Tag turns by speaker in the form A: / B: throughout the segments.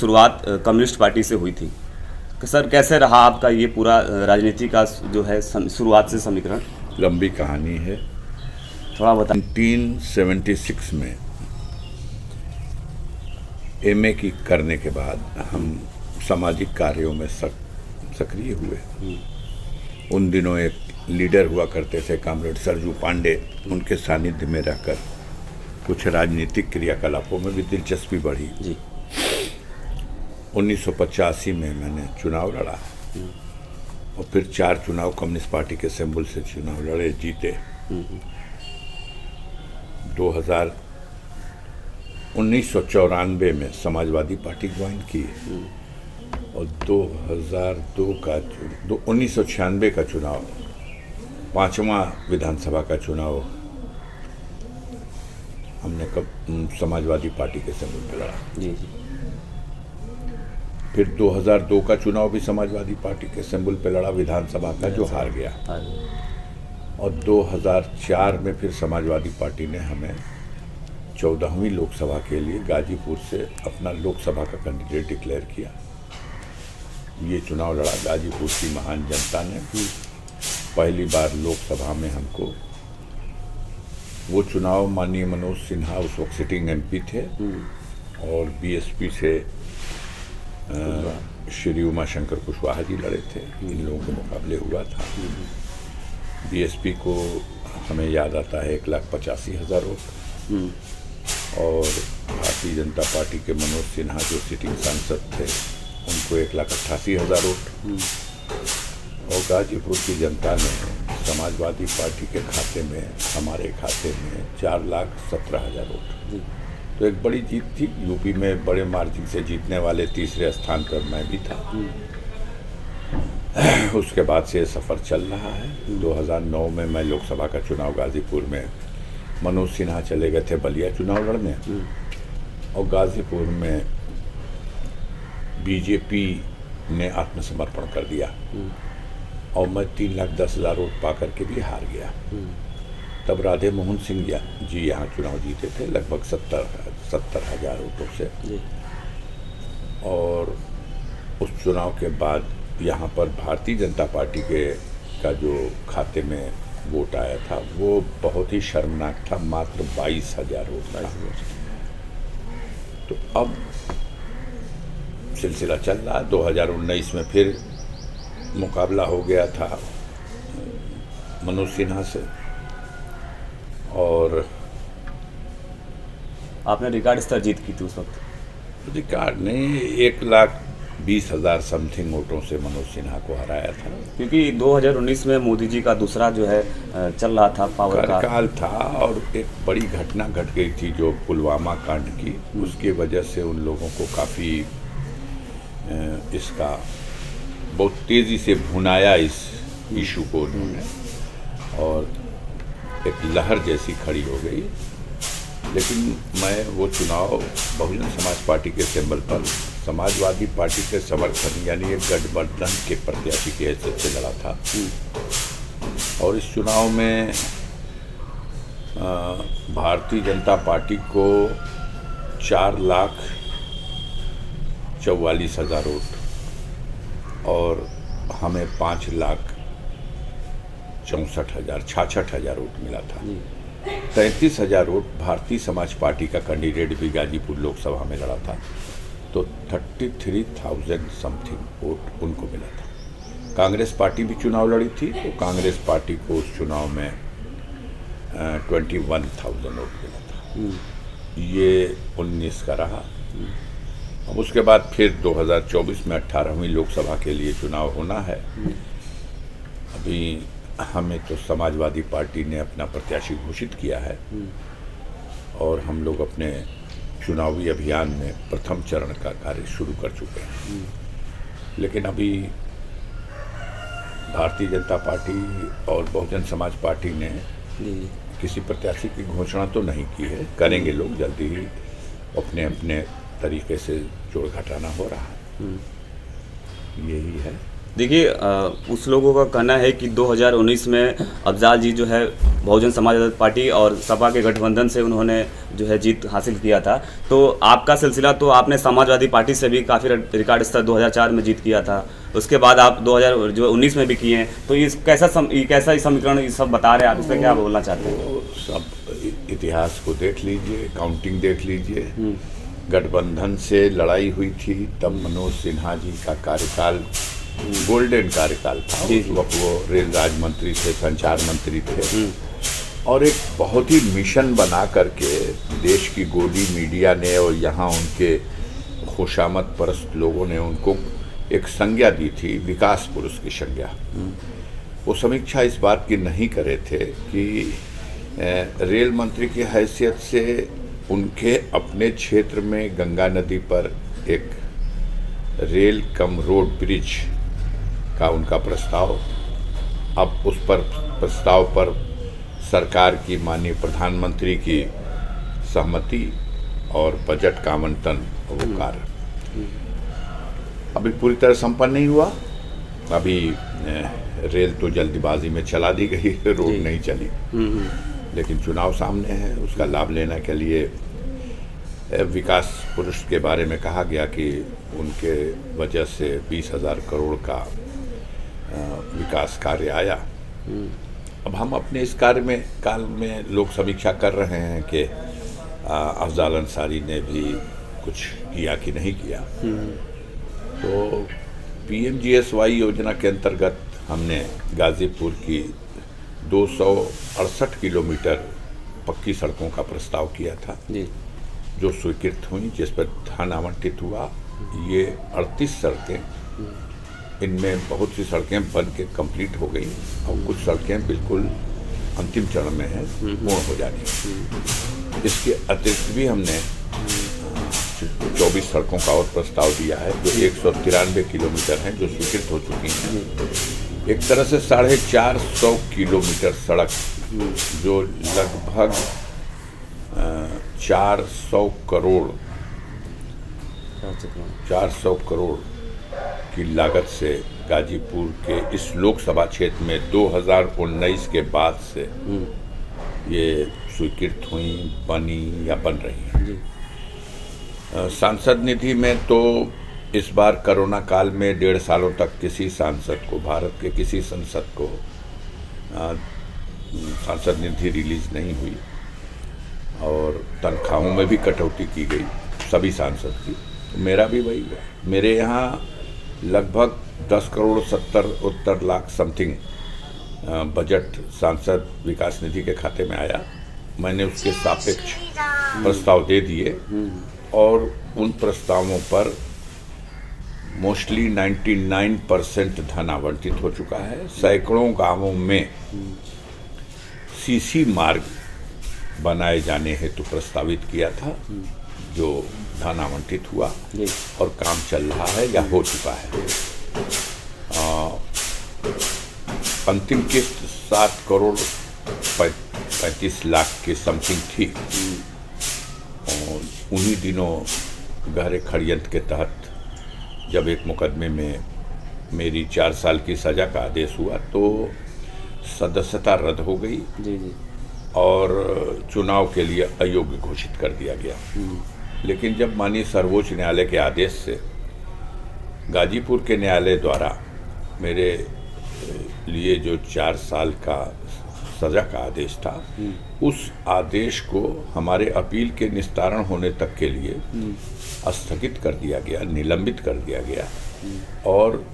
A: शुरुआत communist party से हुई थी। तो सर कैसे रहा आपका ये पूरा राजनीति का जो है शुरुआत से समीकरण?
B: लंबी कहानी है।
A: थोड़ा बता।
B: 1976 में एमए की करने के बाद हम सामाजिक कार्यों में सक्रिय हुए। उन दिनों एक लीडर हुआ करते थे कॉमरेड सरजू पांडे, उनके सानिध्य में रहकर कुछ राजनीतिक क्रियाकलापों में भी दिलचस्पी बढ़ी
A: जी।
B: 1985 में मैंने चुनाव लड़ा और फिर 4 चुनाव कम्युनिस्ट पार्टी के सिंबल से चुनाव लड़े, जीते। 1994 में समाजवादी पार्टी ज्वाइन की और 1996 का चुनाव, 5वां विधानसभा का चुनाव हमने समाजवादी पार्टी के सिंबल पे लड़ा।
A: जी।
B: फिर 2002 का चुनाव भी समाजवादी पार्टी के सिंबल पे लड़ा, विधानसभा का, जो हार गया। और 2004 में फिर समाजवादी पार्टी ने हमें 14वीं लोकसभा के लिए गाजीपुर से अपना लोकसभा का कैंडिडेट डिक्लेयर किया। ये चुनाव लड़ा गाजीपुर की महान जनता ने। पहली बार लोकसभा में हमको वो चुनाव माननीय मनोज सिन्हा उस वक्त सिटिंग एमपी थे और बीएसपी से श्री उमाशंकर कुशवाहा जी लड़े थे। इन लोगों के मुकाबले हुआ था। बीएसपी को हमें याद आता है 1,85,000 वोट और भारतीय जनता पार्टी के मनोज सिन्हा जो सिटिंग सांसद थे उनको 1,88,000 वोट। और गाजीपुर की जनता ने समाजवादी पार्टी के खाते में, हमारे खाते में 4,17,000 वोट। तो एक बड़ी जीत थी। यूपी में बड़े मार्जिन से जीतने वाले तीसरे स्थान पर मैं भी था। उसके बाद से सफ़र चल रहा है। 2009 में मैं लोकसभा का चुनाव गाजीपुर में, मनोज सिन्हा चले गए थे बलिया चुनाव लड़ने और गाजीपुर में बीजेपी ने आत्मसमर्पण कर दिया और मैं 3,10,000 वोट पा करके भी हार गया। तब राधे मोहन सिंह जी यहाँ चुनाव जीते थे लगभग 70,000 वोटों से। और उस चुनाव के बाद यहाँ पर भारतीय जनता पार्टी का जो खाते में वोट आया था वो बहुत ही शर्मनाक था, मात्र 22,000 वोट था। तो अब सिलसिला चल रहा। 2019 में फिर मुकाबला हो गया था मनोज सिन्हा से और
A: आपने रिकॉर्ड स्तर जीत की थी उस वक्त?
B: रिकॉर्ड नहीं, 1,20,000 समथिंग वोटों से मनोज सिन्हा को हराया था।
A: क्योंकि 2019 में मोदी जी का दूसरा जो है चल रहा था पावर का
B: काल था और एक बड़ी घटना घट गई थी जो पुलवामा कांड की। उसकी वजह से उन लोगों को काफ़ी इसका बहुत तेज़ी से भुनाया इस इशू को उन्होंने और एक लहर जैसी खड़ी हो गई। लेकिन मैं वो चुनाव बहुजन समाज पार्टी के सिंबल पर समाजवादी पार्टी के समर्थन यानी एक गठबंधन के प्रत्याशी की हैसियत से लड़ा था। और इस चुनाव में भारतीय जनता पार्टी को 4,44,000 वोट और हमें 5,64,000 वोट मिला था। 33,000 वोट भारतीय समाज पार्टी का कैंडिडेट भी गाजीपुर लोकसभा में लड़ा था, तो 33,000 समथिंग वोट उनको मिला था। कांग्रेस पार्टी भी चुनाव लड़ी थी तो कांग्रेस पार्टी को उस चुनाव में 21,000 वोट मिला था। ये 19 का रहा। अब उसके बाद फिर 2024 में 18वीं लोकसभा के लिए चुनाव होना है। अभी हमें तो समाजवादी पार्टी ने अपना प्रत्याशी घोषित किया है और हम लोग अपने चुनावी अभियान में प्रथम चरण का कार्य शुरू कर चुके हैं। लेकिन अभी भारतीय जनता पार्टी और बहुजन समाज पार्टी ने किसी प्रत्याशी की घोषणा तो नहीं की है। करेंगे लोग जल्दी ही, अपने अपने तरीके से जोड़ घटाना हो रहा है। यही है।
A: देखिए उस लोगों का कहना है कि 2019 में अफजाल जी जो है बहुजन समाज पार्टी और सपा के गठबंधन से उन्होंने जो है जीत हासिल किया था। तो आपका सिलसिला, तो आपने समाजवादी पार्टी से भी काफ़ी रिकॉर्ड स्तर 2004 में जीत किया था, उसके बाद आप 2019 में भी किए हैं। तो ये कैसा समीकरण ये सब बता रहे हैं, आप इस पर क्या बोलना चाहते हैं?
B: वो सब इतिहास को देख लीजिए, काउंटिंग देख लीजिए। गठबंधन से लड़ाई हुई थी तब मनोज सिन्हा जी का कार्यकाल गोल्डन कार्यकाल था। उस वक्त वो रेल राज्य मंत्री थे, संचार मंत्री थे, और एक बहुत ही मिशन बना करके देश की गोदी मीडिया ने और यहाँ उनके खुशामद परस्त लोगों ने उनको एक संज्ञा दी थी, विकास पुरुष की संज्ञा। वो समीक्षा इस बात की नहीं करे थे कि रेल मंत्री की हैसियत से उनके अपने क्षेत्र में गंगा नदी पर एक रेल कम रोड ब्रिज का उनका प्रस्ताव, अब उस पर प्रस्ताव पर सरकार की माननीय प्रधानमंत्री की सहमति और बजट का आवंटन वो कार्य अभी पूरी तरह संपन्न नहीं हुआ। अभी रेल तो जल्दीबाजी में चला दी गई, रोड नहीं चली, लेकिन चुनाव सामने है। उसका लाभ लेने के लिए विकास पुरुष के बारे में कहा गया कि उनके वजह से 20,000 करोड़ का विकास कार्य आया। अब हम अपने इस कार्य में काल में लोग समीक्षा कर रहे हैं कि अफजाल अंसारी ने भी कुछ किया कि नहीं किया। तो PMGSY योजना के अंतर्गत हमने गाजीपुर की 268 किलोमीटर पक्की सड़कों का प्रस्ताव किया था जो स्वीकृत हुई, जिस पर धन आवंटित हुआ। ये 38 सड़कें, इनमें बहुत सी सड़कें बन के कंप्लीट हो गई और कुछ सड़कें बिल्कुल अंतिम चरण में हैं, पूर्ण हो जानी। इसके अतिरिक्त भी हमने 24 सड़कों का और प्रस्ताव दिया है जो 193 किलोमीटर हैं, जो स्वीकृत हो चुकी हैं। एक तरह से 450 किलोमीटर सड़क जो लगभग 400 करोड़ की लागत से गाजीपुर के इस लोकसभा क्षेत्र में 2019 के बाद से ये स्वीकृत हुई, बनी या बन रही हैं। सांसद निधि में तो इस बार कोरोना काल में 1.5 सालों तक किसी सांसद को, भारत के किसी संसद को सांसद निधि रिलीज नहीं हुई और तनख्वाहों में भी कटौती की गई सभी सांसद की। तो मेरा भी वही है। मेरे यहाँ लगभग 10,70 लाख समथिंग बजट सांसद विकास निधि के खाते में आया। मैंने उसके सापेक्ष प्रस्ताव दे दिए और उन प्रस्तावों पर मोस्टली 99% धन आवंटित हो चुका है। सैकड़ों गांवों में सीसी मार्ग बनाए जाने हेतु प्रस्तावित किया था जो धन आवंटित हुआ और काम चल रहा है या हो चुका है। अंतिम किस्त 7 करोड़ 35 लाख के समथिंग थी और उन्हीं दिनों गहरे षड्यंत्र के तहत जब एक मुकदमे में मेरी 4 साल की सज़ा का आदेश हुआ तो सदस्यता रद्द हो गई और चुनाव के लिए अयोग्य घोषित कर दिया गया। लेकिन जब माननीय सर्वोच्च न्यायालय के आदेश से गाजीपुर के न्यायालय द्वारा मेरे लिए जो 4 साल का सज़ा का आदेश था, उस आदेश को हमारे अपील के निस्तारण होने तक के लिए स्थगित कर दिया गया, निलंबित कर दिया गया और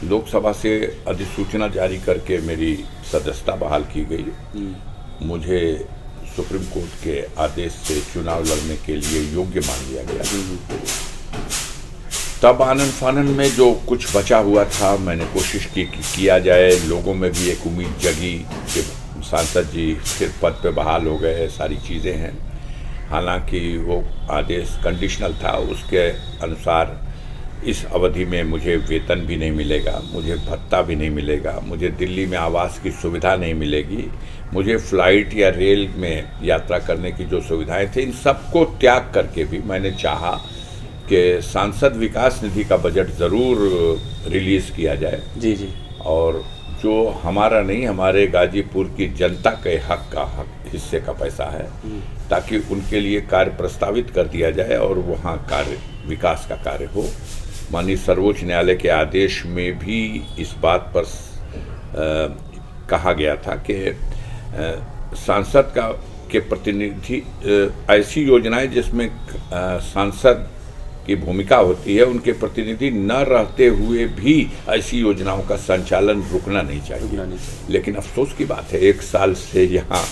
B: लोकसभा से अधिसूचना जारी करके मेरी सदस्यता बहाल की गई। मुझे सुप्रीम कोर्ट के आदेश से चुनाव लड़ने के लिए योग्य मान लिया गया। तब आनंद फानन में जो कुछ बचा हुआ था मैंने कोशिश की कि किया जाए। लोगों में भी एक उम्मीद जगी कि सांसद जी फिर पद पे बहाल हो गए, सारी चीज़ें हैं। हालांकि वो आदेश कंडीशनल था, उसके अनुसार इस अवधि में मुझे वेतन भी नहीं मिलेगा, मुझे भत्ता भी नहीं मिलेगा, मुझे दिल्ली में आवास की सुविधा नहीं मिलेगी, मुझे फ्लाइट या रेल में यात्रा करने की जो सुविधाएं थी, इन सबको त्याग करके भी मैंने चाहा कि सांसद विकास निधि का बजट ज़रूर रिलीज़ किया जाए।
A: जी जी।
B: और जो हमारा नहीं, हमारे गाजीपुर की जनता के हक हिस्से का पैसा है, ताकि उनके लिए कार्य प्रस्तावित कर दिया जाए और वहाँ कार्य विकास का कार्य हो। माननीय सर्वोच्च न्यायालय के आदेश में भी इस बात पर कहा गया था कि सांसद के प्रतिनिधि ऐसी योजनाएं जिसमें सांसद की भूमिका होती है, उनके प्रतिनिधि न रहते हुए भी ऐसी योजनाओं का संचालन रुकना नहीं चाहिए। लेकिन अफसोस की बात है, 1 साल से यहाँ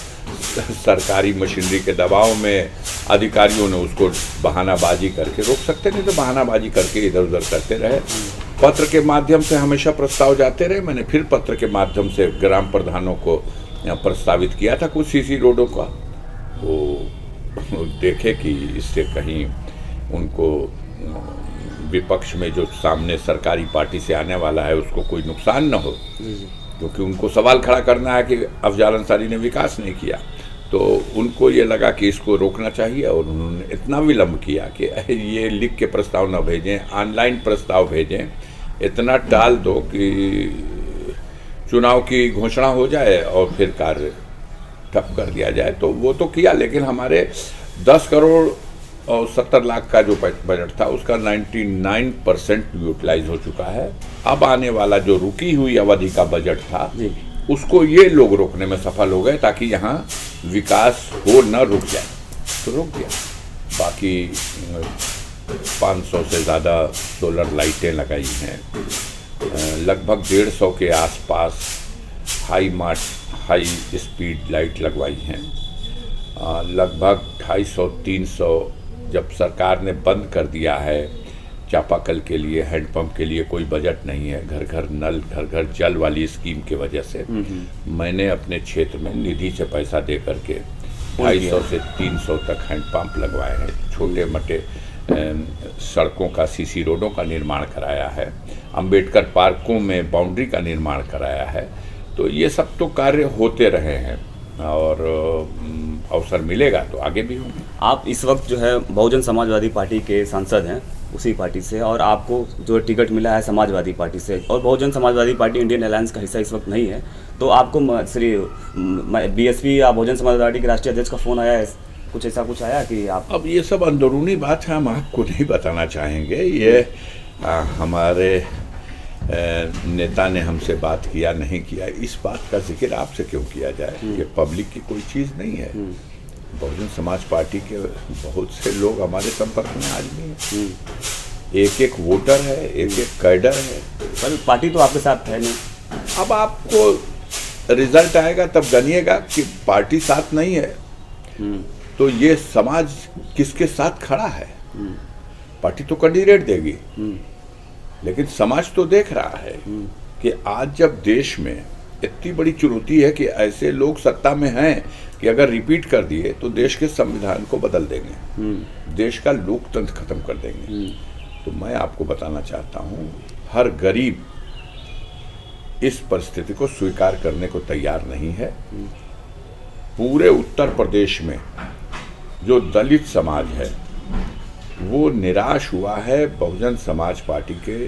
B: सरकारी मशीनरी के दबाव में अधिकारियों ने उसको बहानाबाजी करके रोक सकते नहीं, तो बहानाबाजी करके इधर उधर करते रहे। पत्र के माध्यम से हमेशा प्रस्ताव जाते रहे। मैंने फिर पत्र के माध्यम से ग्राम प्रधानों को प्रस्तावित किया था कुछ सीसी रोडों का, वो देखे कि इससे कहीं उनको विपक्ष में जो सामने सरकारी पार्टी से आने वाला है उसको कोई नुकसान न हो, क्योंकि उनको सवाल खड़ा करना है कि अफजाल अंसारी ने विकास नहीं किया। तो उनको ये लगा कि इसको रोकना चाहिए और उन्होंने इतना विलम्ब किया कि ये लिख के प्रस्ताव न भेजें, ऑनलाइन प्रस्ताव भेजें, इतना टाल दो कि चुनाव की घोषणा हो जाए और फिर कार्य ठप कर दिया जाए। तो वो तो किया, लेकिन हमारे 10 करोड़ और 70 लाख का जो बजट था उसका 99% यूटिलाइज हो चुका है। अब आने वाला जो रुकी हुई अवधि का बजट था उसको ये लोग रोकने में सफल हो गए, ताकि यहाँ विकास हो न रुक जाए, तो रुक गया। बाकी 500 से ज़्यादा सोलर लाइटें लगाई हैं, लगभग 150 के आसपास हाई स्पीड लाइट लगवाई हैं, लगभग 250-300 जब सरकार ने बंद कर दिया है चापाकल के लिए, हैंडपंप के लिए कोई बजट नहीं है, घर घर नल, घर घर जल वाली स्कीम की वजह से मैंने अपने क्षेत्र में निधि से पैसा दे करके 250 से 300 तक हैंडपंप लगवाए हैं, छोटे मोटे सड़कों का, सीसी रोडों का निर्माण कराया है, अंबेडकर पार्कों में बाउंड्री का निर्माण कराया है। तो ये सब तो कार्य होते रहे हैं और अवसर मिलेगा तो आगे भी होंगे।
A: आप इस वक्त जो है बहुजन समाजवादी पार्टी के सांसद हैं, उसी पार्टी से, और आपको जो टिकट मिला है समाजवादी पार्टी से, और Bahujan Samajwadi party Indian alliance का हिस्सा इस वक्त नहीं है, तो आपको श्री बीएसपी या बहुजन समाजवादी के राष्ट्रीय अध्यक्ष का फ़ोन आया है, कुछ ऐसा कुछ आया कि आप?
B: अब ये सब अंदरूनी बात है, हम आपको नहीं बताना चाहेंगे। ये हमारे नेता ने हमसे बात किया नहीं किया, इस बात का जिक्र आपसे क्यों किया जाए? ये पब्लिक की कोई चीज़ नहीं है। बहुजन समाज पार्टी के बहुत से लोग हमारे संपर्क में आज भी हैं, एक एक वोटर है, एक एक कैडर है।
A: पर पार्टी तो आपके साथ है नहीं।
B: अब आपको रिजल्ट आएगा तब जानिएगा कि पार्टी साथ नहीं है तो ये समाज किसके साथ खड़ा है। पार्टी तो कैंडिडेट देगी, लेकिन समाज तो देख रहा है कि आज जब देश में इतनी बड़ी चुनौती है कि ऐसे लोग सत्ता में हैं कि अगर रिपीट कर दिए तो देश के संविधान को बदल देंगे, देश का लोकतंत्र खत्म कर देंगे। तो मैं आपको बताना चाहता हूँ, हर गरीब इस परिस्थिति को स्वीकार करने को तैयार नहीं है। पूरे उत्तर प्रदेश में जो दलित समाज है वो निराश हुआ है बहुजन समाज पार्टी के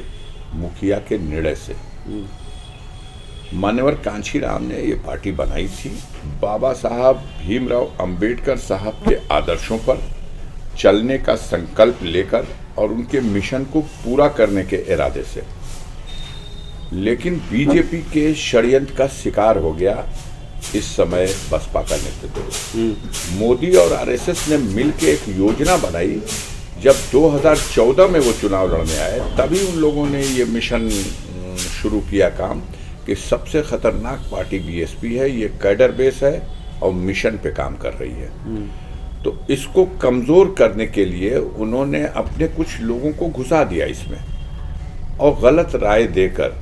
B: मुखिया के निर्णय से। मान्यवर कांशीराम ने ये पार्टी बनाई थी बाबा साहब भीमराव अंबेडकर साहब के आदर्शों पर चलने का संकल्प लेकर और उनके मिशन को पूरा करने के इरादे से, लेकिन बीजेपी के षड्यंत्र का शिकार हो गया इस समय बसपा का नेतृत्व। मोदी और आरएसएस ने मिलकर एक योजना बनाई। जब 2014 में वो चुनाव लड़ने आए तभी उन लोगों ने ये मिशन शुरू किया काम कि सबसे खतरनाक पार्टी बीएसपी है, ये कैडर बेस है और मिशन पे काम कर रही है। तो इसको कमज़ोर करने के लिए उन्होंने अपने कुछ लोगों को घुसा दिया इसमें और गलत राय देकर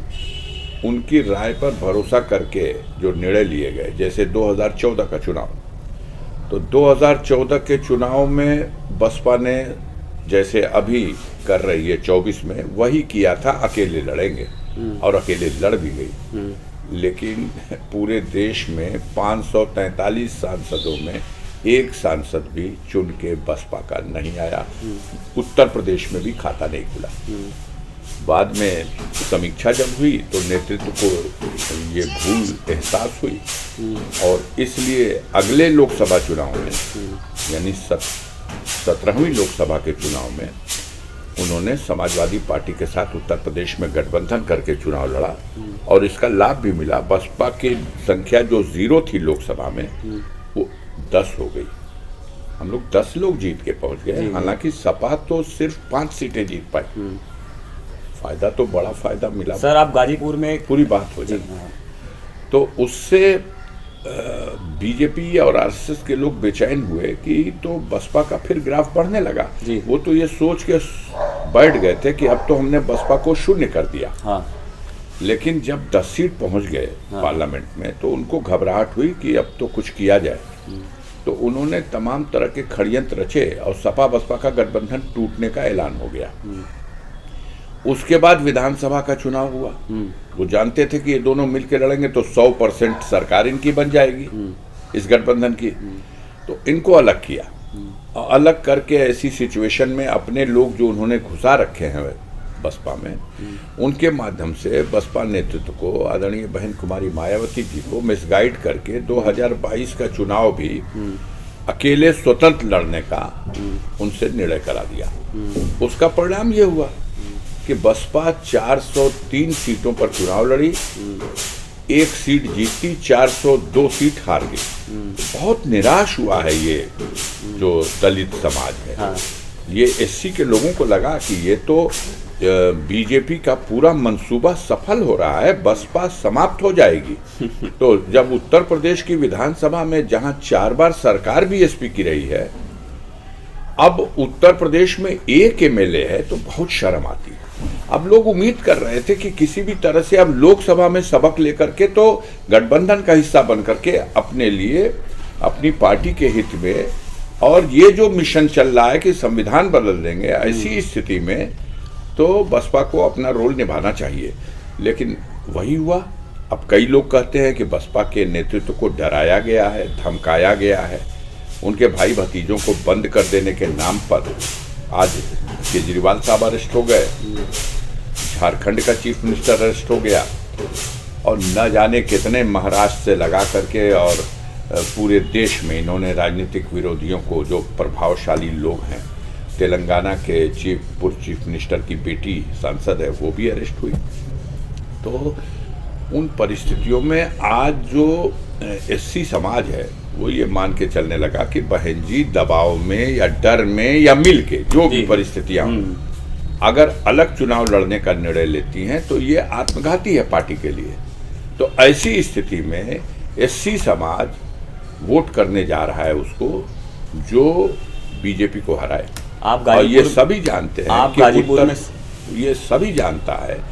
B: उनकी राय पर भरोसा करके जो निर्णय लिए गए, जैसे 2014 का चुनाव, तो 2014 के चुनाव में बसपा ने जैसे अभी कर रही है 24 में वही किया था, अकेले लड़ेंगे, और अकेले लड़ भी गई। लेकिन पूरे देश में 543 सांसदों में एक सांसद भी चुन के बसपा का नहीं आया। उत्तर प्रदेश में भी खाता नहीं खुला। बाद में समीक्षा जब हुई तो नेतृत्व को ये भूल एहसास हुई और इसलिए अगले लोकसभा चुनाव में यानी 17वीं लोकसभा के चुनाव में उन्होंने समाजवादी पार्टी के साथ उत्तर प्रदेश में गठबंधन करके चुनाव लड़ा और इसका लाभ भी मिला। बसपा की संख्या जो 0 थी लोकसभा में वो 10 हो गई। हम लोग 10 लोग जीत के पहुंच गए। हालांकि सपा तो सिर्फ 5 सीटें जीत पाई। फायदा तो बड़ा फायदा मिला।
A: सर आप गाजीपुर में
B: पूरी बात हो जाए तो उससे बीजेपी और आरएसएस के लोग बेचैन हुए कि तो बसपा का फिर ग्राफ बढ़ने लगा। वो तो ये सोच के बैठ गए थे कि अब तो हमने बसपा को शून्य कर दिया।
A: हाँ।
B: लेकिन जब 10 सीट पहुंच गए पार्लियामेंट में तो उनको घबराहट हुई कि अब तो कुछ किया जाए। तो उन्होंने तमाम तरह के षड्यंत्र रचे और सपा बसपा का गठबंधन टूटने का ऐलान हो गया। उसके बाद विधानसभा का चुनाव हुआ। वो जानते थे कि ये दोनों मिलकर लड़ेंगे तो 100% सरकार इनकी बन जाएगी इस गठबंधन की। तो इनको अलग किया और अलग करके ऐसी सिचुएशन में अपने लोग जो उन्होंने घुसा रखे हैं बसपा में उनके माध्यम से बसपा नेतृत्व को आदरणीय बहन कुमारी मायावती जी को मिसगाइड करके 2022 का चुनाव भी अकेले स्वतंत्र लड़ने का उनसे निर्णय करा दिया। उसका परिणाम ये हुआ कि बसपा 403 सीटों पर चुनाव लड़ी, 1 सीट जीती, 402 सीट हार गई। बहुत निराश हुआ है ये जो दलित समाज है। हाँ। ये एससी के लोगों को लगा कि ये तो बीजेपी का पूरा मंसूबा सफल हो रहा है, बसपा समाप्त हो जाएगी। तो जब उत्तर प्रदेश की विधानसभा में जहां 4 बार सरकार बीएसपी की रही है, अब उत्तर प्रदेश में 1 एमएलए है तो बहुत शर्म आती है। अब लोग उम्मीद कर रहे थे कि किसी भी तरह से अब लोकसभा में सबक लेकर के तो गठबंधन का हिस्सा बन करके अपने लिए अपनी पार्टी के हित में और ये जो मिशन चल रहा है कि संविधान बदल देंगे, ऐसी स्थिति में तो बसपा को अपना रोल निभाना चाहिए। लेकिन वही हुआ। अब कई लोग कहते हैं कि बसपा के नेतृत्व को डराया गया है, धमकाया गया है। उनके भाई भतीजों को बंद कर देने के नाम पर आज केजरीवाल साहब अरेस्ट हो गए, झारखंड का चीफ मिनिस्टर अरेस्ट हो गया और न जाने कितने महाराष्ट्र से लगा करके और पूरे देश में इन्होंने राजनीतिक विरोधियों को, जो प्रभावशाली लोग हैं, तेलंगाना के पूर्व चीफ मिनिस्टर की बेटी सांसद है वो भी अरेस्ट हुई। तो उन परिस्थितियों में आज जो एससी समाज है वो ये मान के चलने लगा कि बहन जी दबाव में या डर में या मिल के जो भी परिस्थितियां अगर अलग चुनाव लड़ने का निर्णय लेती हैं तो ये आत्मघाती है पार्टी के लिए। तो ऐसी स्थिति में एससी समाज वोट करने जा रहा है उसको जो बीजेपी को हराए। और ये सभी जानते हैं कि ये सभी जानता है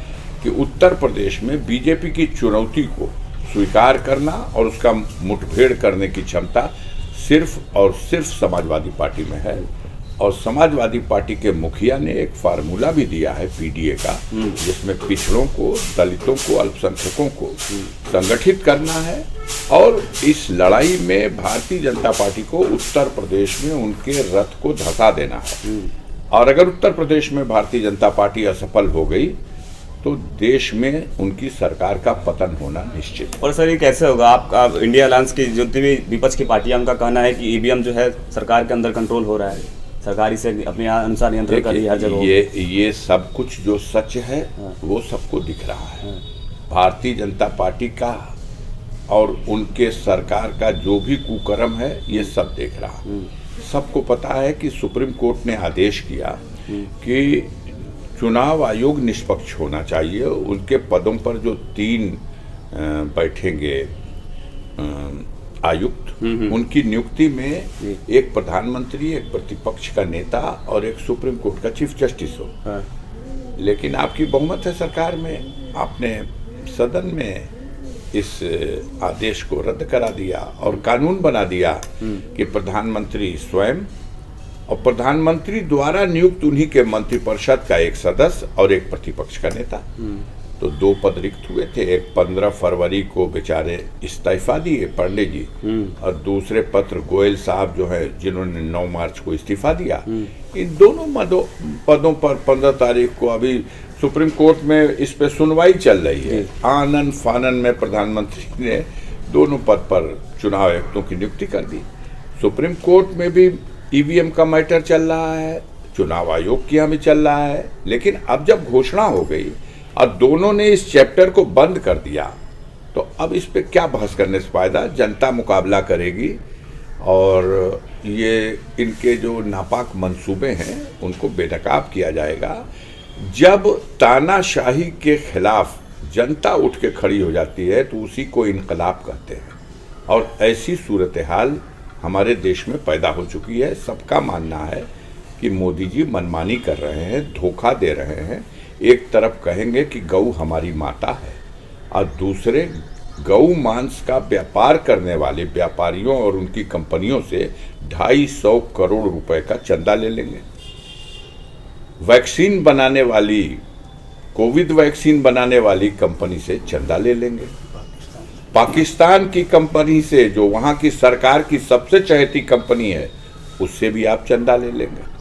B: कि उत्तर प्रदेश में बीजेपी की चुनौती को स्वीकार करना और उसका मुठभेड़ करने की क्षमता सिर्फ और सिर्फ समाजवादी पार्टी में है। और समाजवादी पार्टी के मुखिया ने एक फार्मूला भी दिया है पीडीए का, जिसमें पिछड़ों को, दलितों को, अल्पसंख्यकों को संगठित करना है और इस लड़ाई में भारतीय जनता पार्टी को उत्तर प्रदेश में उनके रथ को धंसा देना है। और अगर उत्तर प्रदेश में भारतीय जनता पार्टी असफल हो गई तो देश में उनकी सरकार का पतन होना निश्चित है।
A: और सर ये कैसे होगा? आप इंडिया अलायंस की जितनी भी विपक्ष की पार्टियां, उनका कहना है कि ईवीएम जो है सरकार के अंदर कंट्रोल हो रहा है, सरकार इसे अपने अनुसार नियंत्रण कर रही है हर जगह।
B: ये सब कुछ जो सच है वो सबको दिख रहा है। भारतीय जनता पार्टी का और उनके सरकार का जो भी कुकर्म है ये सब देख रहा है। सबको पता है कि सुप्रीम कोर्ट ने आदेश किया कि चुनाव आयोग निष्पक्ष होना चाहिए। उनके पदों पर जो 3 बैठेंगे आयुक्त, उनकी नियुक्ति में एक प्रधानमंत्री, एक प्रतिपक्ष का नेता और एक सुप्रीम कोर्ट का चीफ जस्टिस हो। लेकिन आपकी बहुमत है सरकार में, आपने सदन में इस आदेश को रद्द करा दिया और कानून बना दिया कि प्रधानमंत्री स्वयं और प्रधानमंत्री द्वारा नियुक्त उन्हीं के मंत्रिपरिषद का एक सदस्य और एक प्रतिपक्ष का नेता। तो 2 पद रिक्त हुए थे। एक 15 फरवरी को बेचारे इस्तीफा दिए पांडे जी, और दूसरे पत्र गोयल साहब जो है जिन्होंने 9 मार्च को इस्तीफा दिया। इन दोनों पदों पर 15 तारीख को अभी सुप्रीम कोर्ट में इस पे सुनवाई चल रही है। आनन फानन में प्रधानमंत्री ने दोनों पद पर चुनाव आयुक्तों की नियुक्ति कर दी। सुप्रीम कोर्ट में भी ईवीएम का मैटर चल रहा है, चुनाव आयोग के यहाँ भी चल रहा है। लेकिन अब जब घोषणा हो गई और दोनों ने इस चैप्टर को बंद कर दिया, तो अब इस पे क्या बहस करने से फायदा। जनता मुकाबला करेगी और ये इनके जो नापाक मंसूबे हैं उनको बेनकाब किया जाएगा। जब तानाशाही के खिलाफ जनता उठ के खड़ी हो जाती है तो उसी को इनकलाब कहते हैं, और ऐसी सूरत हाल हमारे देश में पैदा हो चुकी है। सबका मानना है कि मोदी जी मनमानी कर रहे हैं, धोखा दे रहे हैं। एक तरफ कहेंगे कि गऊ हमारी माता है, और दूसरे गऊ मांस का व्यापार करने वाले व्यापारियों और उनकी कंपनियों से 250 करोड़ रुपए का चंदा ले लेंगे। वैक्सीन बनाने वाली, कोविड वैक्सीन बनाने वाली कंपनी से चंदा ले लेंगे। पाकिस्तान की कंपनी से, जो वहां की सरकार की सबसे चहेती कंपनी है, उससे भी आप चंदा ले लेंगे।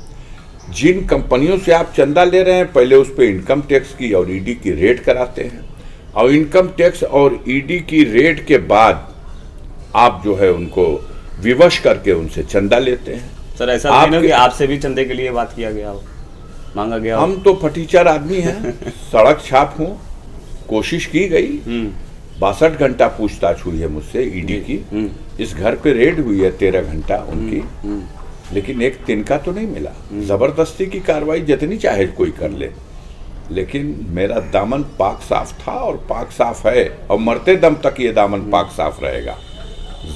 B: जिन कंपनियों से आप चंदा ले रहे हैं, पहले उस पर इनकम टैक्स की और ईडी की रेड कराते हैं, और इनकम टैक्स और ईडी की रेड के बाद आप जो है उनको विवश करके उनसे चंदा लेते हैं।
A: सर ऐसा नहीं कि आपसे भी चंदे के लिए बात किया गया हो, मांगा गया हो?
B: हम तो फटीचर आदमी हैं, सड़क छाप हूँ, कोशिश की गई। 62 घंटा पूछताछ हुई है मुझसे ईडी की। इस घर पे रेड हुई है 13 घंटा उनकी, लेकिन एक तिनका तो नहीं मिला। जबरदस्ती की कार्रवाई जितनी चाहे कोई कर ले, लेकिन मेरा दामन पाक साफ था और पाक साफ है, और मरते दम तक ये दामन पाक साफ रहेगा।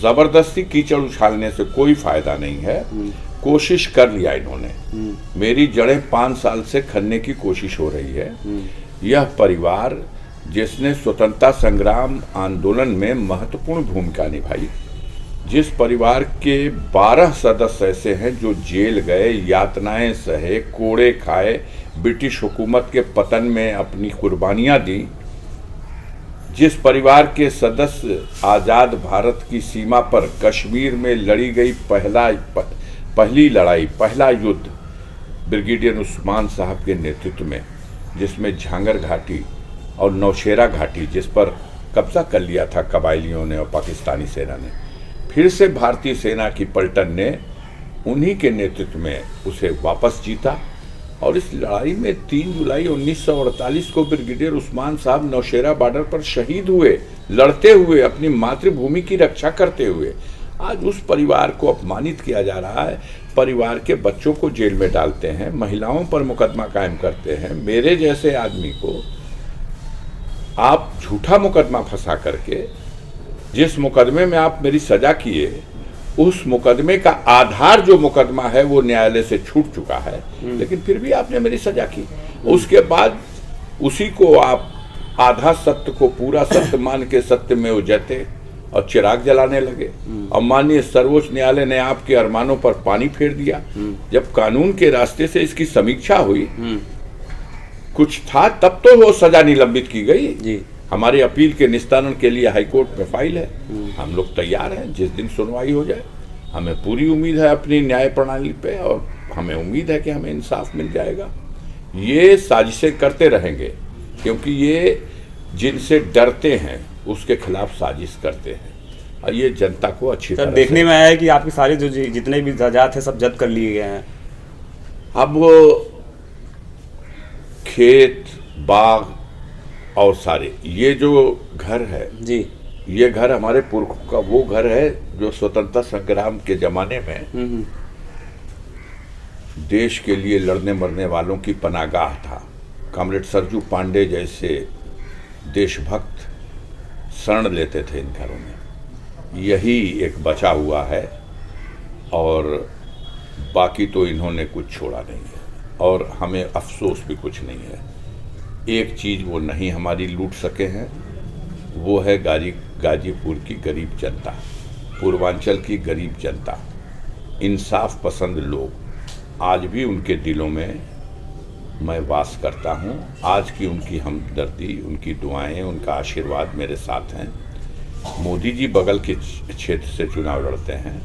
B: जबरदस्ती कीचड़ उछालने से कोई फायदा नहीं है। कोशिश कर लिया इन्होंने, मेरी जड़ें 5 साल से खनने की कोशिश हो रही है। यह परिवार जिसने स्वतंत्रता संग्राम आंदोलन में महत्वपूर्ण भूमिका निभाई, जिस परिवार के 12 सदस्य ऐसे हैं जो जेल गए, यातनाएं सहे, कोड़े खाए, ब्रिटिश हुकूमत के पतन में अपनी कुर्बानियां दी, जिस परिवार के सदस्य आज़ाद भारत की सीमा पर कश्मीर में लड़ी गई पहली लड़ाई, पहला युद्ध ब्रिगेडियर उस्मान साहब के नेतृत्व में, जिसमें झांगर घाटी और नौशेरा घाटी, जिस पर कब्जा कर लिया था कबायलियों ने और पाकिस्तानी सेना ने, फिर से भारतीय सेना की पलटन ने उन्हीं के नेतृत्व में उसे वापस जीता। और इस लड़ाई में 3 जुलाई 1948 को ब्रिगेडियर उस्मान साहब नौशेरा बॉर्डर पर शहीद हुए, लड़ते हुए, अपनी मातृभूमि की रक्षा करते हुए। आज उस परिवार को अपमानित किया जा रहा है, परिवार के बच्चों को जेल में डालते हैं, महिलाओं पर मुकदमा कायम करते हैं। मेरे जैसे आदमी को आप झूठा मुकदमा फंसा करके, जिस मुकदमे में आप मेरी सजा किए, उस मुकदमे का आधार जो मुकदमा है वो न्यायालय से छूट चुका है, लेकिन फिर भी आपने मेरी सजा की। उसके बाद उसी को आप आधा सत्य को पूरा सत्य मान के सत्य में उजते और चिराग जलाने लगे। और माननीय सर्वोच्च न्यायालय ने आपके अरमानों पर पानी फेर दिया। जब कानून के रास्ते से इसकी समीक्षा हुई, कुछ था, तब तो वो सजा निलंबित की गई जी। हमारे अपील के निस्तारण के लिए हाईकोर्ट में फाइल है, हम लोग तैयार हैं। जिस दिन सुनवाई हो जाए, हमें पूरी उम्मीद है अपनी न्याय प्रणाली पे, और हमें उम्मीद है कि हमें इंसाफ मिल जाएगा। ये साजिशें करते रहेंगे, क्योंकि ये जिनसे डरते हैं उसके खिलाफ साजिश करते हैं, और ये जनता को अच्छी तरह
A: देखने में आया है कि आपके सारे जो जितने भी जायदाद है सब जब्त कर लिए गए हैं।
B: अब वो खेत, बाग और सारे, ये जो घर है जी, ये घर हमारे पुरखों का वो घर है जो स्वतंत्रता संग्राम के जमाने में देश के लिए लड़ने मरने वालों की पनाहगाह था। कॉमरेड सरजू पांडे जैसे देशभक्त शरण लेते थे इन घरों में। यही एक बचा हुआ है, और बाकी तो इन्होंने कुछ छोड़ा नहीं है, और हमें अफसोस भी कुछ नहीं है। एक चीज़ वो नहीं हमारी लूट सके हैं, वो है गाजीपुर की गरीब जनता, पूर्वांचल की गरीब जनता। इंसाफ पसंद लोग आज भी उनके दिलों में मैं वास करता हूँ। आज की उनकी हमदर्दी, उनकी दुआएं, उनका आशीर्वाद मेरे साथ हैं। मोदी जी बगल के क्षेत्र से चुनाव लड़ते हैं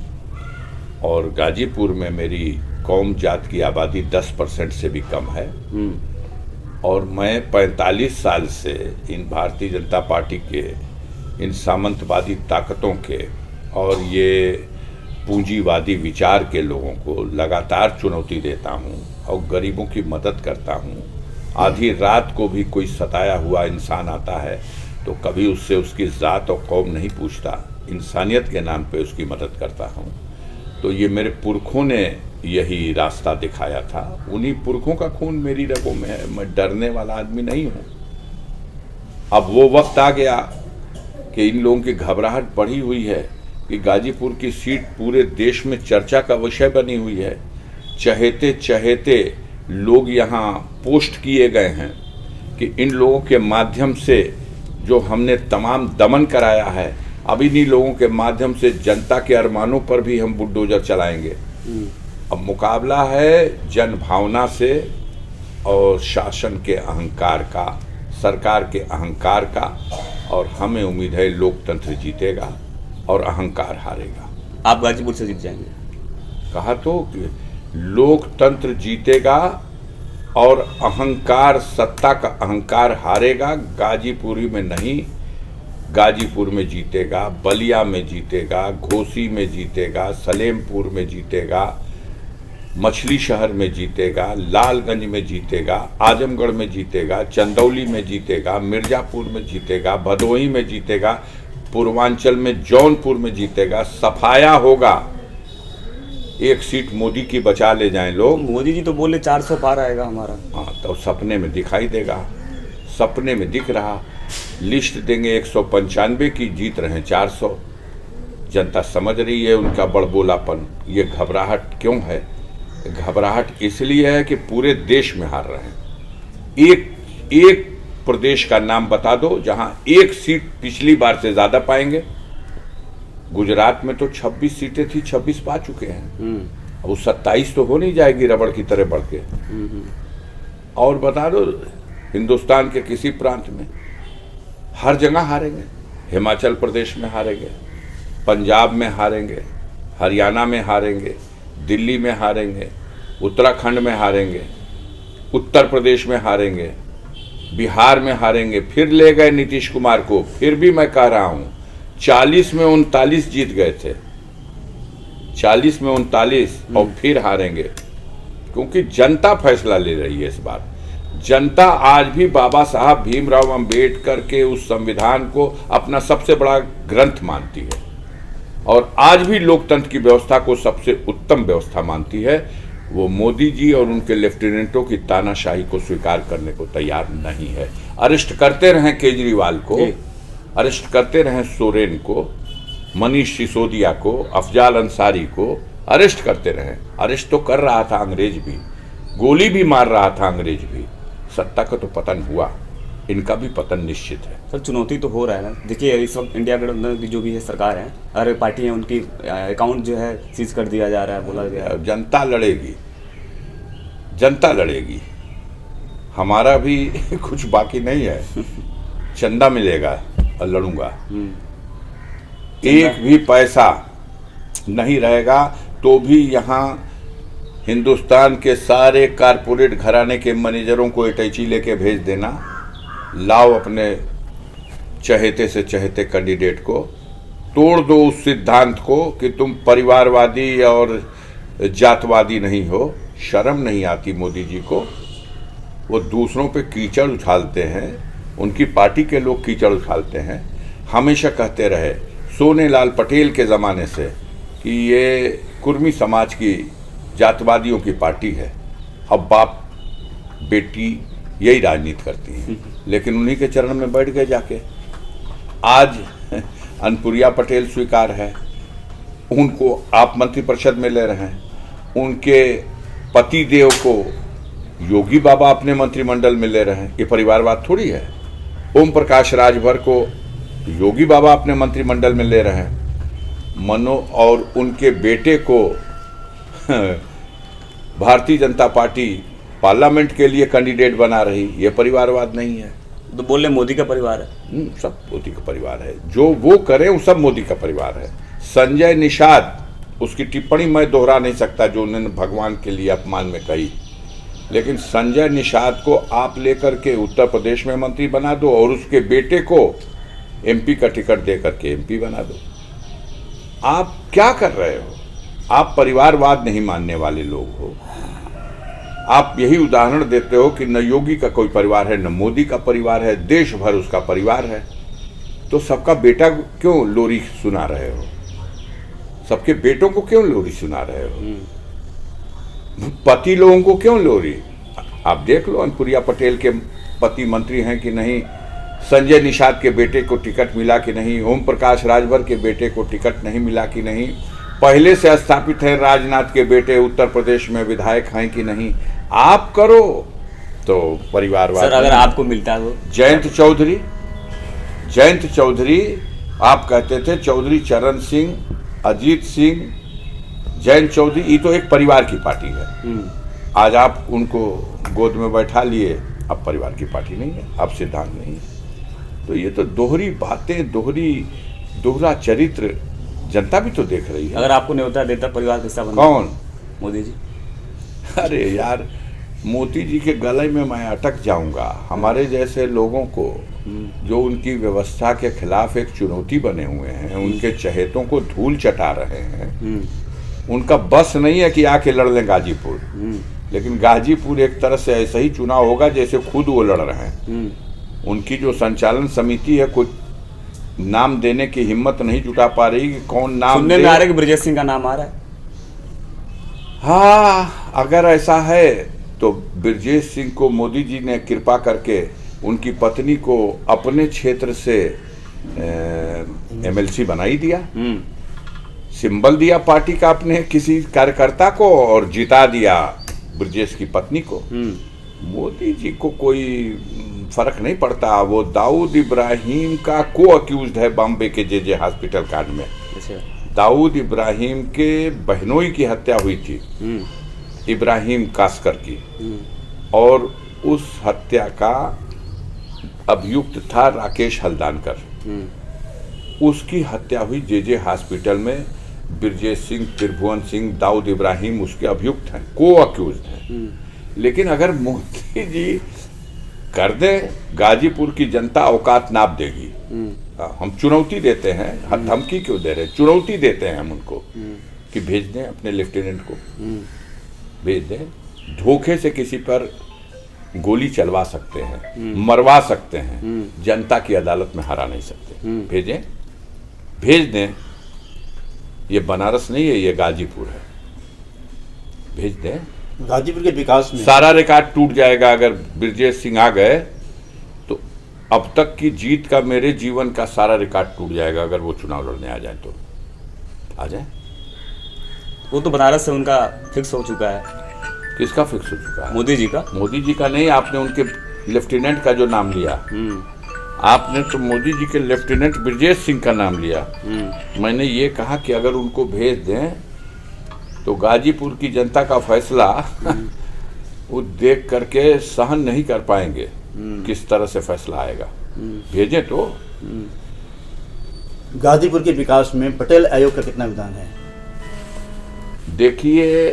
B: और गाजीपुर में मेरी कौम जात की आबादी 10% से भी कम है और मैं 45 साल से इन भारतीय जनता पार्टी के, इन सामंतवादी ताकतों के और ये पूंजीवादी विचार के लोगों को लगातार चुनौती देता हूँ और गरीबों की मदद करता हूँ। आधी रात को भी कोई सताया हुआ इंसान आता है तो कभी उससे उसकी ज़ात और कौम नहीं पूछता, इंसानियत के नाम पे उसकी मदद करता हूँ। तो ये मेरे पुरखों ने यही रास्ता दिखाया था, उन्हीं पुरखों का खून मेरी रगों में है। मैं डरने वाला आदमी नहीं हूँ। अब वो वक्त आ गया कि इन लोगों की घबराहट बढ़ी हुई है कि गाजीपुर की सीट पूरे देश में चर्चा का विषय बनी हुई है। चहेते चहेते लोग यहाँ पोस्ट किए गए हैं कि इन लोगों के माध्यम से जो हमने तमाम दमन कराया है, अब इन्हीं लोगों के माध्यम से जनता के अरमानों पर भी हम बुलडोजर चलाएंगे। अब मुकाबला है जन भावना से और शासन के अहंकार का, सरकार के अहंकार का, और हमें उम्मीद है लोकतंत्र जीतेगा और अहंकार हारेगा।
A: आप गाजीपुर से जीत जाएंगे?
B: कहा तो कि लोकतंत्र जीतेगा और अहंकार, सत्ता का अहंकार हारेगा। गाजीपुरी में नहीं, गाजीपुर में जीतेगा, बलिया में जीतेगा, घोसी में जीतेगा, सलेमपुर में जीतेगा, मछली शहर में जीतेगा, लालगंज में जीतेगा, आजमगढ़ में जीतेगा, चंदौली में जीतेगा, मिर्जापुर में जीतेगा, भदोही में जीतेगा, पूर्वांचल में जौनपुर में जीतेगा। सफाया होगा। एक सीट मोदी की बचा ले जाएं लोग।
A: मोदी जी तो बोले 400 पार आएगा हमारा।
B: हाँ, तो सपने में दिखाई देगा, सपने में दिख रहा। लिस्ट देंगे 195 की, जीत रहे हैं 400। जनता समझ रही है उनका बड़बोलापन। ये घबराहट क्यों है? घबराहट इसलिए है कि पूरे देश में हार रहे हैं। एक प्रदेश का नाम बता दो जहां एक सीट पिछली बार से ज्यादा पाएंगे। गुजरात में तो 26 सीटें थी, 26 पा चुके हैं। अब वो 27 तो हो नहीं जाएगी रबड़ की तरह बढ़ के। और बता दो हिंदुस्तान के किसी प्रांत में, हर जगह हारेंगे। हिमाचल प्रदेश में हारेंगे, पंजाब में हारेंगे, हरियाणा में हारेंगे, दिल्ली में हारेंगे, उत्तराखंड में हारेंगे, उत्तर प्रदेश में हारेंगे, बिहार में हारेंगे। फिर ले गए नीतीश कुमार को। फिर भी मैं कह रहा हूं 40 में 39 जीत गए थे, 40 में 39, और फिर हारेंगे क्योंकि जनता फैसला ले रही है इस बार। जनता आज भी बाबा साहब भीमराव अंबेडकर के उस संविधान को अपना सबसे बड़ा ग्रंथ मानती है और आज भी लोकतंत्र की व्यवस्था को सबसे उत्तम व्यवस्था मानती है। वो मोदी जी और उनके लेफ्टिनेंटों की तानाशाही को स्वीकार करने को तैयार नहीं है। अरेस्ट करते रहें केजरीवाल को, अरेस्ट करते रहें सोरेन को, मनीष सिसोदिया को, अफजाल अंसारी को अरेस्ट करते रहें। अरेस्ट तो कर रहा था अंग्रेज भी, गोली भी मार रहा था अंग्रेज भी। सत्ता का तो पतन हुआ, इनका भी पतन निश्चित है।
A: सर चुनौती तो हो रहा है ना। देखिए इस वक्त इंडिया गठबंधन की जो भी है सरकार है, हर पार्टी है, उनकी अकाउंट जो है सीज कर दिया जा रहा है, बोला गया है।
B: जनता लड़ेगी, जनता लड़ेगी। हमारा भी कुछ बाकी नहीं है। चंदा मिलेगा और लड़ूंगा। एक भी पैसा नहीं रहेगा तो भी यहाँ हिंदुस्तान के सारे कारपोरेट घराने के मैनेजरों को अटैची लेके भेज देना, लाओ अपने चहेते से चहेते कैंडिडेट को, तोड़ दो उस सिद्धांत को कि तुम परिवारवादी और जातवादी नहीं हो। शर्म नहीं आती मोदी जी को। वो दूसरों पे कीचड़ उछालते हैं, उनकी पार्टी के लोग कीचड़ उछालते हैं। हमेशा कहते रहे सोनेलाल पटेल के ज़माने से कि ये कुर्मी समाज की जातवादियों की पार्टी है। अब बाप बेटी यही राजनीति करती हैं, लेकिन उन्हीं के चरण में बैठ गए जाके। आज अनुप्रिया पटेल स्वीकार है, उनको आप मंत्रिपरिषद में ले रहे हैं। उनके पति देव को योगी बाबा अपने मंत्रिमंडल में ले रहे हैं। ये परिवारवाद थोड़ी है। ओम प्रकाश राजभर को योगी बाबा अपने मंत्रिमंडल में ले रहे हैं। मनो और उनके बेटे को भारतीय जनता पार्टी पार्लियामेंट के लिए कैंडिडेट बना रही, ये परिवारवाद नहीं है।
A: तो बोल रहे मोदी का परिवार है।
B: सब मोदी का परिवार है, जो वो करे वो सब मोदी का परिवार है। संजय निषाद, उसकी टिप्पणी मैं दोहरा नहीं सकता जो उन्होंने भगवान के लिए अपमान में कही, लेकिन संजय निषाद को आप लेकर के उत्तर प्रदेश में मंत्री बना दो और उसके बेटे को एमपी का टिकट दे करके एमपी बना दो। आप क्या कर रहे हो? आप परिवारवाद नहीं मानने वाले लोग हो। आप यही उदाहरण देते हो कि न योगी का कोई परिवार है, न मोदी का परिवार है, देश भर उसका परिवार है। तो सबका बेटा क्यों लोरी सुना रहे हो? सबके बेटों को क्यों लोरी सुना रहे हो? पति लोगों को क्यों लोरी? आप देख लो अनुप्रिया पटेल के पति मंत्री हैं कि नहीं, संजय निषाद के बेटे को टिकट मिला कि नहीं, ओम प्रकाश राजभर के बेटे को टिकट नहीं मिला कि नहीं, पहले से स्थापित है राजनाथ के बेटे उत्तर प्रदेश में विधायक हैं कि नहीं। आप करो तो परिवारवाद।
A: सर अगर आपको मिलता है वो
B: जयंत चौधरी, आप कहते थे चौधरी चरण सिंह, अजीत सिंह, जयंत चौधरी, ये तो एक परिवार की पार्टी है। आज आप उनको गोद में बैठा लिए, अब परिवार की पार्टी नहीं है, अब सिद्धांत नहीं है। तो ये तो दोहरी बातें, दोहरा चरित्र जनता भी तो देख रही है।
A: अगर आपको न्योता देता परिवार का हिस्सा बनता?
B: कौन?
A: मोदी जी।
B: अरे यार, मोदी जी के गले में मैं अटक जाऊंगा। हमारे जैसे लोगों को जो उनकी व्यवस्था के खिलाफ एक चुनौती बने हुए हैं, उनके चहेतों को धूल चटा रहे हैं, उनका बस नहीं है कि आके लड़ लें गाजीपुर। लेकिन गाजीपुर एक तरह से ऐसा ही चुनाव होगा जैसे खुद वो लड़ रहे हैं। उनकी जो संचालन समिति है कुछ नाम देने की हिम्मत नहीं जुटा पा रही कि कौन नाम
A: सुनने में आ रहा है कि ब्रजेश सिंह का नाम आ रहा है।
B: हाँ, अगर ऐसा है तो ब्रजेश सिंह को मोदी जी ने कृपा करके उनकी पत्नी को अपने क्षेत्र से एमएलसी बना ही दिया, सिंबल दिया पार्टी का अपने किसी कार्यकर्ता को और जिता दिया ब्रजेश की पत्नी को। मोदी जी को कोई फर्क नहीं पड़ता। वो दाऊद इब्राहिम का को अक्यूज्ड है बॉम्बे के जे हॉस्पिटल कांड में। दाऊद इब्राहिम के बहनोई की हत्या हुई थी, इब्राहिम कास्कर की, और उस हत्या का अभियुक्त था राकेश हल्दानकर। उसकी हत्या हुई जे हॉस्पिटल में। ब्रजेश सिंह, त्रिभुवन सिंह, दाऊद इब्राहिम उसके अभियुक्त हैं, को अक्यूज्ड हैं। लेकिन अगर मोदी जी कर दे, गाजीपुर की जनता औकात नाप देगी। हम चुनौती देते हैं, धमकी क्यों दे रहे, चुनौती देते हैं हम उनको कि भेज दें अपने लेफ्टिनेंट को, भेज दें। धोखे से किसी पर गोली चलवा सकते हैं, मरवा सकते हैं, जनता की अदालत में हरा नहीं सकते। भेजें, भेज दें। ये बनारस नहीं है, ये गाजीपुर है, भेज दें।
C: गाजीपुर के विकास में
B: सारा रिकॉर्ड टूट जाएगा अगर ब्रजेश सिंह आ गए तो। अब तक की जीत का, मेरे जीवन का सारा रिकॉर्ड टूट जाएगा अगर वो चुनाव लड़ने आ जाए तो। आ जाए।
A: वो तो बनारस से उनका फिक्स हो चुका है।
B: किसका फिक्स हो चुका है?
A: मोदी जी का।
B: मोदी जी का नहीं, आपने उनके लेफ्टिनेंट का जो नाम लिया, आपने तो मोदी जी के लेफ्टिनेंट ब्रजेश सिंह का नाम लिया। मैंने ये कहा कि अगर उनको भेज दें तो गाजीपुर की जनता का फैसला वो देख करके सहन नहीं कर पाएंगे किस तरह से फैसला आएगा। भेजें तो।
C: गाजीपुर के विकास में पटेल आयोग का कितना योगदान है?
B: देखिए,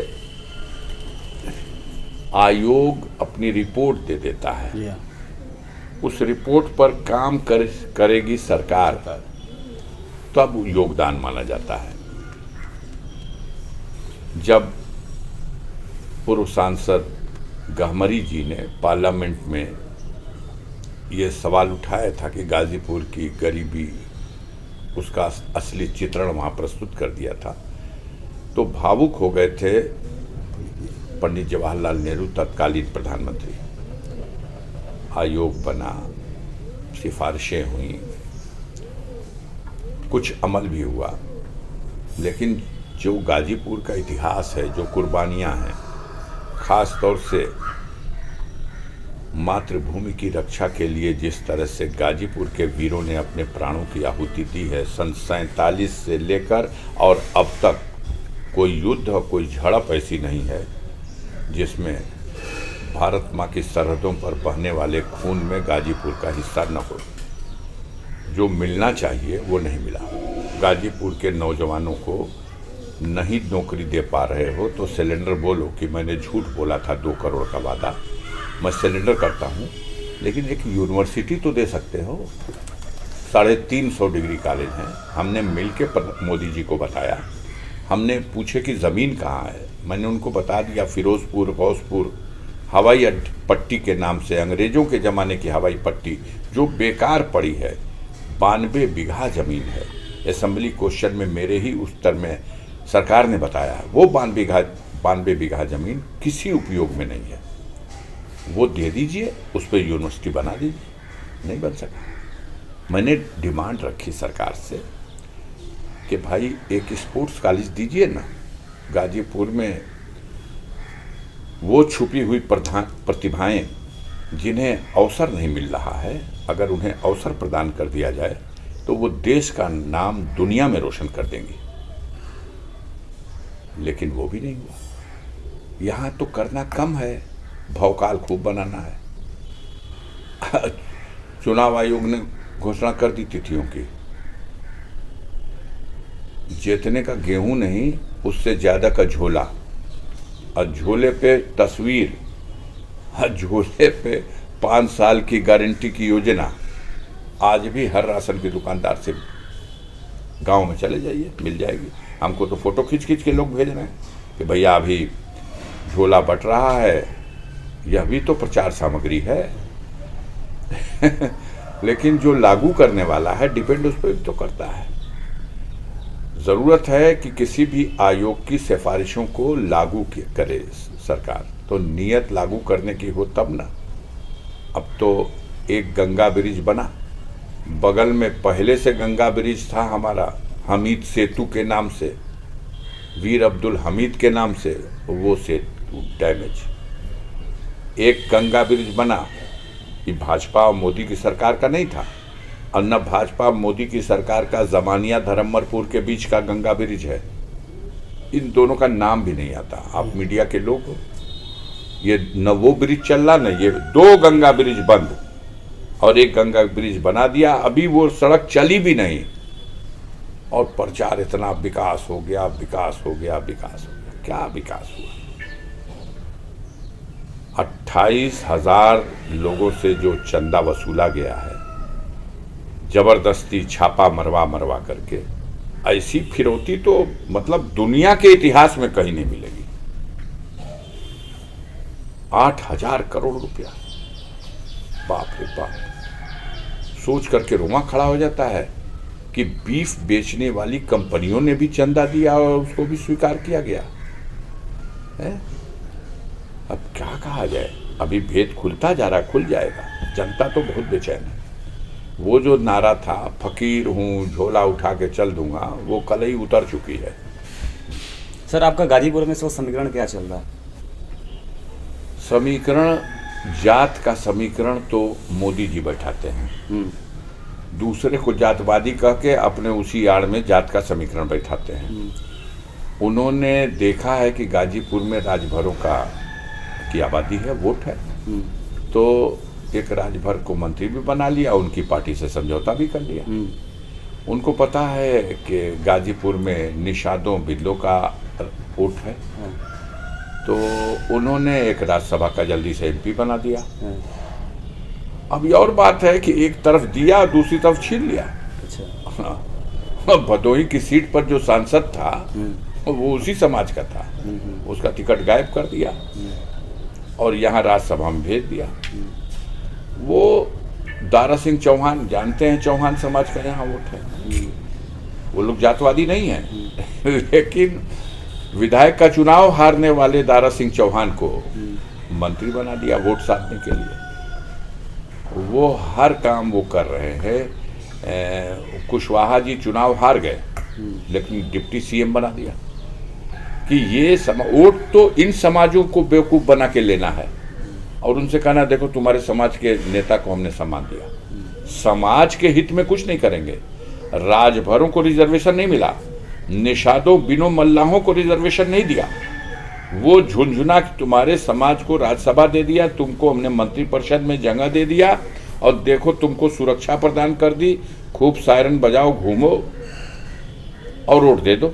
B: आयोग अपनी रिपोर्ट दे देता है,
C: जी हाँ।
B: उस रिपोर्ट पर काम करेगी सरकार, तब योगदान माना जाता है। जब पूर्व सांसद गहमरी जी ने पार्लियामेंट में ये सवाल उठाया था कि गाजीपुर की गरीबी, उसका असली चित्रण वहाँ प्रस्तुत कर दिया था, तो भावुक हो गए थे पंडित जवाहरलाल नेहरू, तत्कालीन प्रधानमंत्री। आयोग बना, सिफारिशें हुई, कुछ अमल भी हुआ, लेकिन जो गाजीपुर का इतिहास है, जो कुर्बानियां हैं, खास तौर से मातृभूमि की रक्षा के लिए जिस तरह से गाजीपुर के वीरों ने अपने प्राणों की आहुति दी है, सन 47 से लेकर और अब तक कोई युद्ध और कोई झड़प ऐसी नहीं है जिसमें भारत माँ की सरहदों पर बहने वाले खून में गाजीपुर का हिस्सा न हो। जो मिलना चाहिए वो नहीं मिला। गाजीपुर के नौजवानों को नहीं नौकरी दे पा रहे हो तो सिलेंडर बोलो कि मैंने झूठ बोला था 2 करोड़ का वादा, मैं सिलेंडर करता हूँ, लेकिन एक यूनिवर्सिटी तो दे सकते हो। 350 डिग्री कॉलेज हैं। हमने मिल के मोदी जी को बताया, हमने पूछे कि ज़मीन कहाँ है, मैंने उनको बता दिया फिरोजपुर गौसपुर हवाई पट्टी के नाम से, अंग्रेज़ों के ज़माने की हवाई पट्टी जो बेकार पड़ी है, 92 बीघा ज़मीन है। असेंबली क्वेश्चन में मेरे ही उत्तर में सरकार ने बताया है वो 92 बीघा ज़मीन किसी उपयोग में नहीं है, वो दे दीजिए, उस पर यूनिवर्सिटी बना दीजिए। नहीं बन सका। मैंने डिमांड रखी सरकार से कि भाई एक स्पोर्ट्स कॉलेज दीजिए ना गाजीपुर में। वो छुपी हुई प्रतिभाएं जिन्हें अवसर नहीं मिल रहा है, अगर उन्हें अवसर प्रदान कर दिया जाए तो वो देश का नाम दुनिया में रोशन कर देंगी, लेकिन वो भी नहीं हुआ। यहाँ तो करना कम है, भौकाल खूब बनाना है। चुनाव आयोग ने घोषणा कर दी तिथियों की, जीतने का गेहूं नहीं उससे ज्यादा का झोला, और झोले पे तस्वीर, और झोले पे 5 साल की गारंटी की योजना। आज भी हर राशन की दुकानदार से गांव में चले जाइए, मिल जाएगी। हमको तो फोटो खींच खींच के लोग भेज रहे हैं कि भैया अभी झोला बट रहा है, यह भी तो प्रचार सामग्री है। लेकिन जो लागू करने वाला है डिपेंड उस पर तो करता है। ज़रूरत है कि किसी भी आयोग की सिफारिशों को लागू करे सरकार, तो नियत लागू करने की हो तब ना। अब तो एक गंगा ब्रिज बना, बगल में पहले से गंगा ब्रिज था हमारा हमीद सेतु के नाम से, वीर अब्दुल हमीद के नाम से, वो सेतु डैमेज। एक गंगा ब्रिज बना, ये भाजपा और मोदी की सरकार का नहीं था, और न भाजपा मोदी की सरकार का जमानिया धर्मपुर के बीच का गंगा ब्रिज है। इन दोनों का नाम भी नहीं आता। आप मीडिया के लोग हो, ये न वो ब्रिज चल रहा न ये, 2 गंगा ब्रिज बंद और एक गंगा ब्रिज बना दिया, अभी वो सड़क चली भी नहीं, और प्रचार इतना विकास हो गया, विकास हो गया, विकास हो गया। क्या विकास हुआ? 28,000 लोगों से जो चंदा वसूला गया है जबरदस्ती छापा मरवा करके, ऐसी फिरौती तो मतलब दुनिया के इतिहास में कहीं नहीं मिलेगी। 8,000 करोड़ रुपया, बाप रे बाप। सोच करके रोमा खड़ा हो जाता है कि बीफ बेचने वाली कंपनियों ने भी चंदा दिया और उसको भी स्वीकार किया गया है। अब क्या कहा जाए, अभी भेद खुलता जा रहा, खुल जाएगा। जनता तो बहुत बेचैन है। वो जो नारा था फकीर हूँ झोला उठा के चल दूंगा, वो कल ही उतर चुकी है।
A: सर आपका गाजीपुर में इस वक्त समीकरण क्या चल रहा है?
B: समीकरण, जात का समीकरण तो मोदी जी बैठाते हैं, दूसरे को जातवादी कह के अपने उसी आड़ में जात का समीकरण बैठाते हैं। उन्होंने देखा है कि गाजीपुर में राजभरों की आबादी है, वोट है, तो एक राजभर को मंत्री भी बना लिया, उनकी पार्टी से समझौता भी कर लिया। उनको पता है कि गाजीपुर में निषादों बिल्लों का वोट है, तो उन्होंने एक राज्यसभा का जल्दी से एमपी बना दिया। अब ये और बात है कि एक तरफ दिया दूसरी तरफ छीन लिया। अच्छा। भदोही की सीट पर जो सांसद था वो उसी समाज का था, उसका टिकट गायब कर दिया और यहाँ राज्यसभा में भेज दिया। वो दारा सिंह चौहान, जानते हैं चौहान समाज का यहाँ वोट है, वो लोग जातवादी नहीं है लेकिन विधायक का चुनाव हारने वाले दारा सिंह चौहान को मंत्री बना दिया वोट साधने के लिए। वो हर काम वो कर रहे हैं। कुशवाहा जी चुनाव हार गए लेकिन डिप्टी सीएम बना दिया कि ये वोट तो इन समाजों को बेवकूफ़ बना के लेना है और उनसे कहना देखो तुम्हारे समाज के नेता को हमने सम्मान दिया। समाज के हित में कुछ नहीं करेंगे। राजभरों को रिजर्वेशन नहीं मिला, निषादों बिनो मल्लाहों को रिजर्वेशन नहीं दिया, वो झुंझुना कि तुम्हारे समाज को राज्यसभा दे दिया, तुमको हमने मंत्रिपरिषद में जगह दे दिया और देखो तुमको सुरक्षा प्रदान कर दी, खूब सायरन बजाओ, घूमो और वोट दे दो।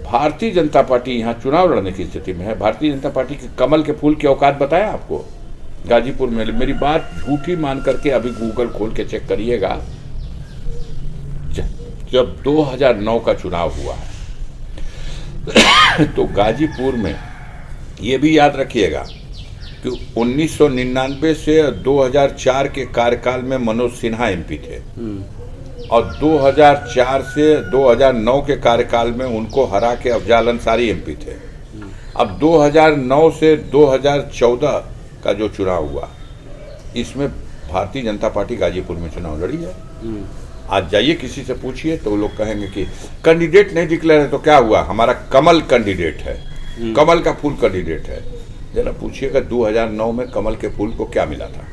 B: भारतीय जनता पार्टी यहाँ चुनाव लड़ने की स्थिति में है। भारतीय जनता पार्टी के कमल के फूल की औकात बताया आपको गाजीपुर में। मेरी बात झूठी मान करके अभी गूगल खोल के चेक करिएगा। जब 2009 का चुनाव हुआ है तो गाजीपुर में ये भी याद रखिएगा कि 1999 से 2004 के कार्यकाल में मनोज सिन्हा एमपी थे और 2004 से 2009 के कार्यकाल में उनको हरा के अफजाल अंसारी एमपी थे। अब 2009 से 2014 का जो चुनाव हुआ, इसमें भारतीय जनता पार्टी गाजीपुर में चुनाव लड़ी है। आज जाइए किसी से पूछिए तो वो लोग कहेंगे कि कैंडिडेट नहीं डिक्लेयर है तो क्या हुआ, हमारा कमल कैंडिडेट है, कमल का फूल कैंडिडेट है। जरा पूछिएगा 2009 में कमल के फूल को क्या मिला था?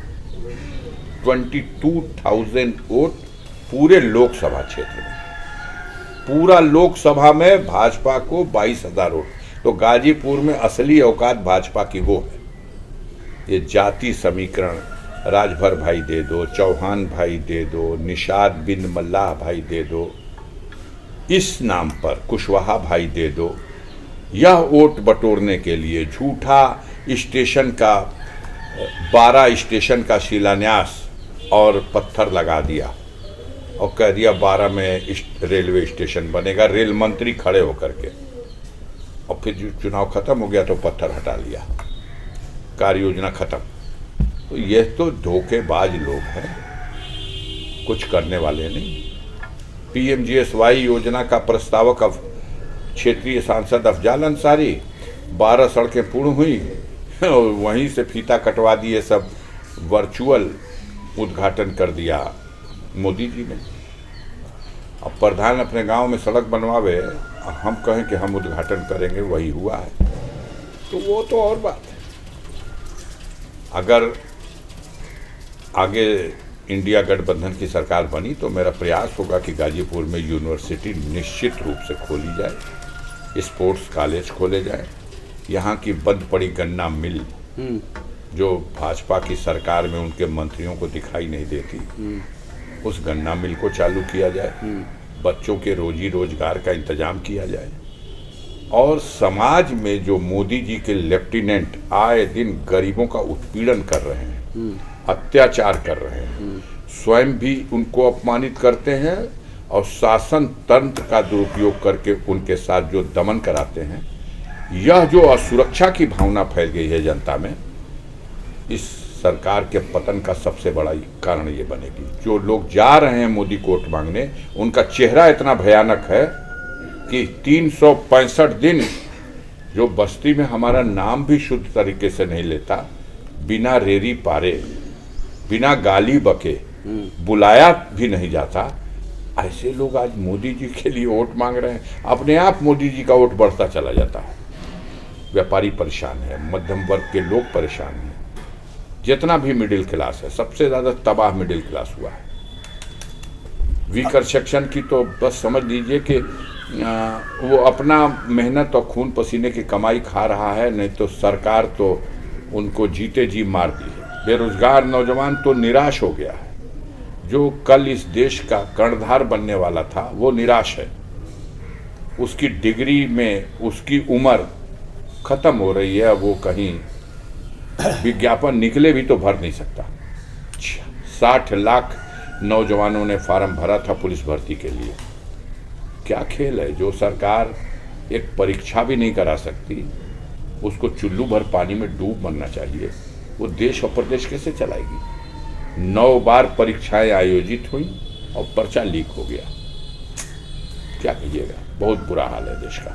B: 22,000 वोट पूरे लोकसभा क्षेत्र में, पूरा लोकसभा में भाजपा को 22,000 वोट। तो गाजीपुर में असली औकात भाजपा की वो है। ये जाति समीकरण, राजभर भाई दे दो, चौहान भाई दे दो, निषाद बिन मल्लाह भाई दे दो, इस नाम पर कुशवाहा भाई दे दो, यह वोट बटोरने के लिए झूठा स्टेशन का 12 स्टेशन का शिलान्यास और पत्थर लगा दिया और कह दिया 12 में रेलवे स्टेशन बनेगा, रेल मंत्री खड़े होकर के। और फिर जो चुनाव खत्म हो गया तो पत्थर हटा लिया, कार्य योजना खत्म। तो ये तो धोखेबाज लोग हैं, कुछ करने वाले नहीं। पीएमजीएसवाई योजना का प्रस्तावक क्षेत्रीय सांसद अफजाल अंसारी, 12 सड़कें पूर्ण हुई और वहीं से फीता कटवा दिए, सब वर्चुअल उद्घाटन कर दिया मोदी जी ने। अब प्रधान अपने गांव में सड़क बनवावे, हम कहें कि हम उद्घाटन करेंगे, वही हुआ है। तो वो तो और बात है। अगर आगे इंडिया गठबंधन की सरकार बनी तो मेरा प्रयास होगा कि गाजीपुर में यूनिवर्सिटी निश्चित रूप से खोली जाए, स्पोर्ट्स कॉलेज खोले जाए, यहाँ की बंद पड़ी गन्ना मिल जो भाजपा की सरकार में उनके मंत्रियों को दिखाई नहीं देती, उस गन्ना मिल को चालू किया जाए, बच्चों के रोजी रोजगार का इंतजाम किया जाए। और समाज में जो मोदी जी के लेफ्टिनेंट आए दिन गरीबों का उत्पीड़न कर रहे हैं, अत्याचार कर रहे हैं, स्वयं भी उनको अपमानित करते हैं और शासन तंत्र का दुरुपयोग करके उनके साथ जो दमन कराते हैं, यह जो असुरक्षा की भावना फैल गई है जनता में, इस सरकार के पतन का सबसे बड़ा कारण ये बनेगी। जो लोग जा रहे हैं मोदी को वोट मांगने, उनका चेहरा इतना भयानक है कि 365 दिन जो बस्ती में हमारा नाम भी शुद्ध तरीके से नहीं लेता, बिना रेरी पारे, बिना गाली बके बुलाया भी नहीं जाता, ऐसे लोग आज मोदी जी के लिए वोट मांग रहे हैं। अपने आप मोदी जी का वोट बढ़ता चला जाता है। व्यापारी परेशान है, मध्यम वर्ग के लोग परेशान हैं, जितना भी मिडिल क्लास है, सबसे ज़्यादा तबाह मिडिल क्लास हुआ है। वीकर सेक्शन की तो बस समझ लीजिए कि वो अपना मेहनत और खून पसीने की कमाई खा रहा है, नहीं तो सरकार तो उनको जीते जी मार दी है। बेरोजगार नौजवान तो निराश हो गया है। जो कल इस देश का कर्णधार बनने वाला था वो निराश है। उसकी डिग्री में उसकी उम्र खत्म हो रही है, वो कहीं विज्ञापन निकले भी तो भर नहीं सकता। 60 लाख नौजवानों ने फार्म भरा था पुलिस भर्ती के लिए। क्या खेल है? जो सरकार एक परीक्षा भी नहीं करा सकती, उसको चुल्लू भर पानी में डूब मरना चाहिए। वो देश और प्रदेश कैसे चलाएगी? 9 बार परीक्षाएं आयोजित हुई और पर्चा लीक हो गया। क्या कहिएगा? बहुत बुरा हाल है देश का।